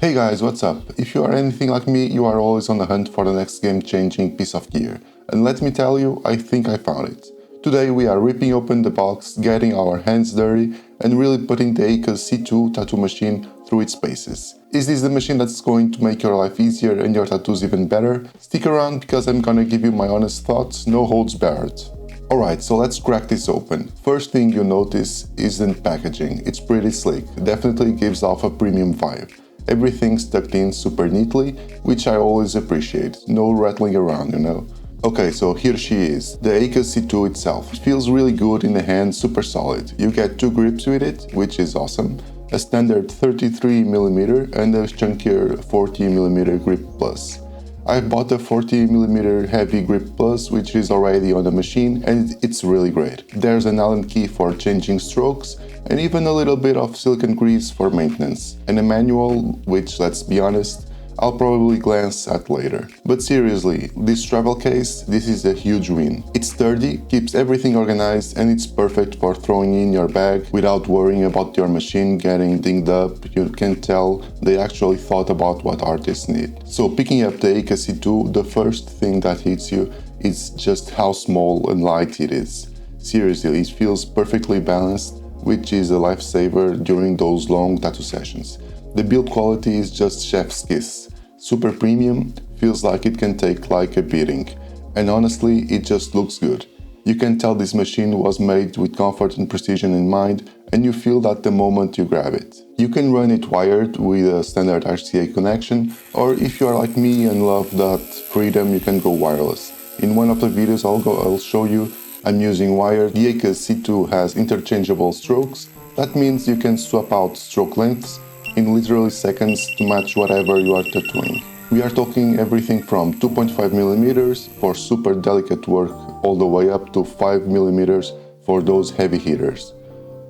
Hey guys, what's up? If you are anything like me, you are always on the hunt for the next game-changing piece of gear. And let me tell you, I think I found it. Today we are ripping open the box, getting our hands dirty, and really putting the Acus C2 tattoo machine through its paces. Is this the machine that's going to make your life easier and your tattoos even better? Stick around because I'm gonna give you my honest thoughts, no holds barred. Alright, so let's crack this open. First thing you notice is the packaging. It's pretty slick, definitely gives off a premium vibe. Everything's tucked in super neatly, which I always appreciate. No rattling around, you know. Okay, so here she is, the Acus C2 itself. It feels really good in the hand, super solid. You get 2 grips with it, which is awesome. A standard 33mm and a chunkier 40mm grip plus. I bought a 40mm heavy grip plus, which is already on the machine, and it's really great. There's an Allen key for changing strokes, and even a little bit of silicone grease for maintenance, and a manual, which, let's be honest, I'll probably glance at later. But seriously, this travel case, this is a huge win. It's sturdy, keeps everything organized, and it's perfect for throwing in your bag without worrying about your machine getting dinged up. You can tell they actually thought about what artists need. So picking up the Acus C2, the first thing that hits you is just how small and light it is. Seriously, it feels perfectly balanced, which is a lifesaver during those long tattoo sessions. The build quality is just chef's kiss. Super premium, feels like it can take like a beating. And honestly, it just looks good. You can tell this machine was made with comfort and precision in mind, and you feel that the moment you grab it. You can run it wired with a standard RCA connection, or if you are like me and love that freedom, you can go wireless. In one of the videos I'll show you, I'm using wired. The Acus C2 has interchangeable strokes. That means you can swap out stroke lengths in literally seconds to match whatever you are tattooing. We are talking everything from 2.5mm for super delicate work all the way up to 5mm for those heavy hitters.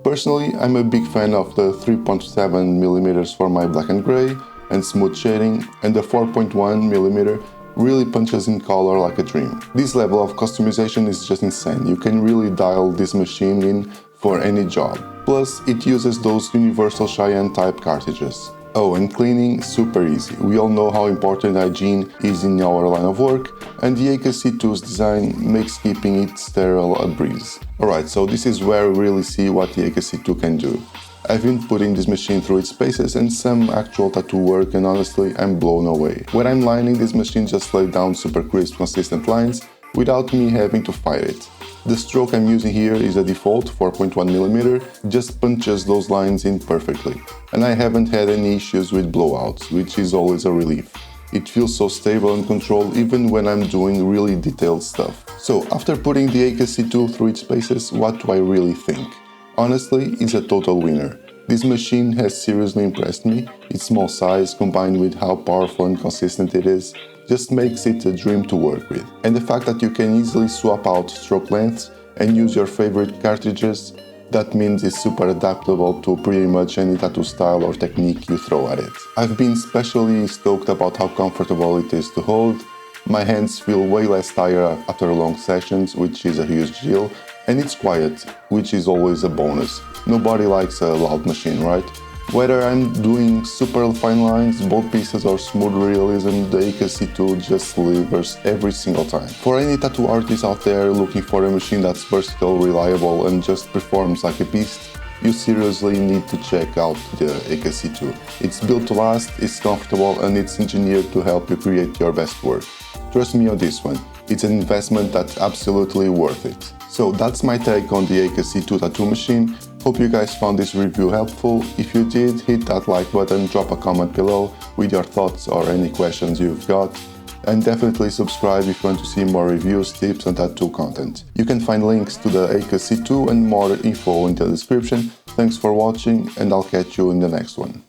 Personally, I'm a big fan of the 3.7mm for my black and gray and smooth shading, and the 4.1mm really punches in color like a dream. This level of customization is just insane. You can really dial this machine in for any job. Plus, it uses those universal Cheyenne type cartridges. Oh, and cleaning, super easy. We all know how important hygiene is in our line of work, and the Acus C2's design makes keeping it sterile a breeze. Alright, so this is where we really see what the Acus C2 can do. I've been putting this machine through its paces and some actual tattoo work, and honestly, I'm blown away. When I'm lining, this machine just lays down super crisp, consistent lines without me having to fight it. The stroke I'm using here is a default 4.1mm, just punches those lines in perfectly. And I haven't had any issues with blowouts, which is always a relief. It feels so stable and controlled even when I'm doing really detailed stuff. So after putting the Acus C2 through its paces, what do I really think? Honestly, it's a total winner. This machine has seriously impressed me. Its small size combined with how powerful and consistent it is just makes it a dream to work with. And the fact that you can easily swap out stroke lengths and use your favorite cartridges, that means it's super adaptable to pretty much any tattoo style or technique you throw at it. I've been especially stoked about how comfortable it is to hold. My hands feel way less tired after long sessions, which is a huge deal. And it's quiet, which is always a bonus. Nobody likes a loud machine, right? Whether I'm doing super fine lines, bold pieces or smooth realism, the Acus C2 just delivers every single time. For any tattoo artist out there looking for a machine that's versatile, reliable and just performs like a beast, you seriously need to check out the Acus C2. It's built to last, it's comfortable and it's engineered to help you create your best work. Trust me on this one, it's an investment that's absolutely worth it. So that's my take on the Acus C2 tattoo machine. Hope you guys found this review helpful. If you did, hit that like button, drop a comment below with your thoughts or any questions you've got. And definitely subscribe if you want to see more reviews, tips and tattoo content. You can find links to the Acus C2 and more info in the description. Thanks for watching and I'll catch you in the next one.